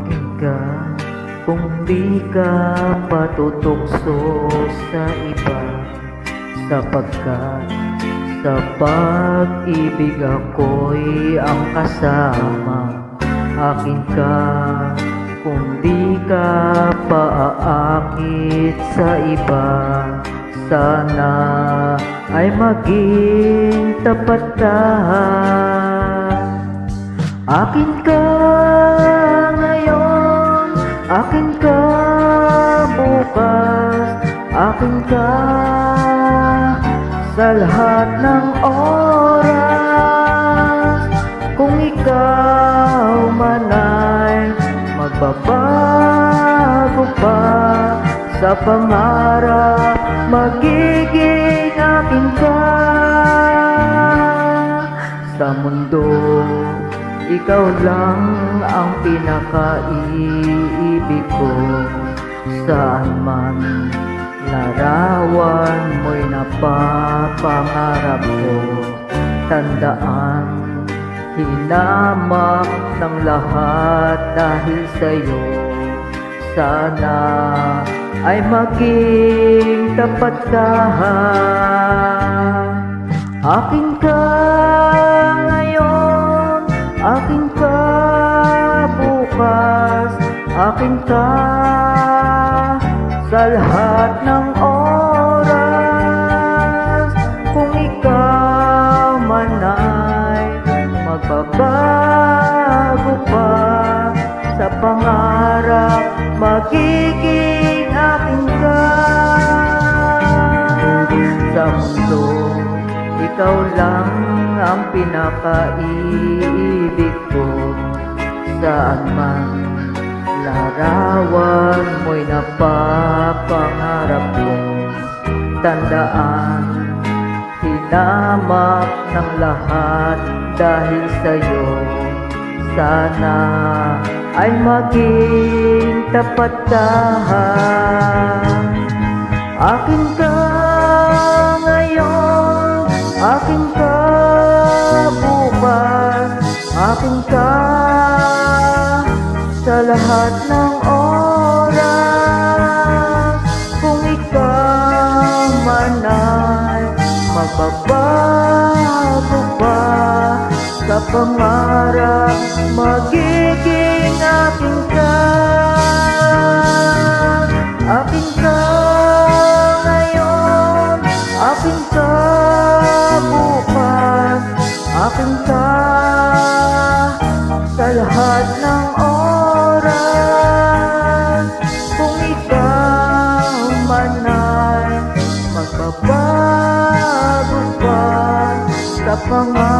Akin ka kung di ka patutokso sa iba, sapagkat sa pag-ibig ako'y ang kasama. Akin ka kung di ka paaakit sa iba, sana ay maging tapat ka. Akin ka ngayon, akin ka bukas, akin ka sa lahat ng oras. Kung ikaw man ay magbabago pa sa pangarap, magiging akin ka. Sa mundo, ikaw lang ang pinakaiibig ko. Saan man larawan mo'y napapangarap ko. Tandaan, hinamak ng lahat dahil sa'yo. Sana ay maging tapat ka. Akin ka ngayon, akin ka bukas, akin ka sa lahat ng oras. Kung ikaw man ay magbabago pa sa pangarap, magiging akin ka. Sa mundo, ikaw lang ang pinakaiibig ko. Saan man larawan mo'y napapangarap ko. Tandaan, hinamak ng lahat dahil sa'yo. Sana ay maging tapat ka. Akin ka ngayon, akin ka bukas, akin ka sa lahat ng oras. Kung ikaw man ay magbabago pa sa pangarap, magiging akin ka. Akin ka ngayon, akin ka bukas, akin ka sa lahat ng oras. Kung ikaw man ay magbabago pa sa pangarap,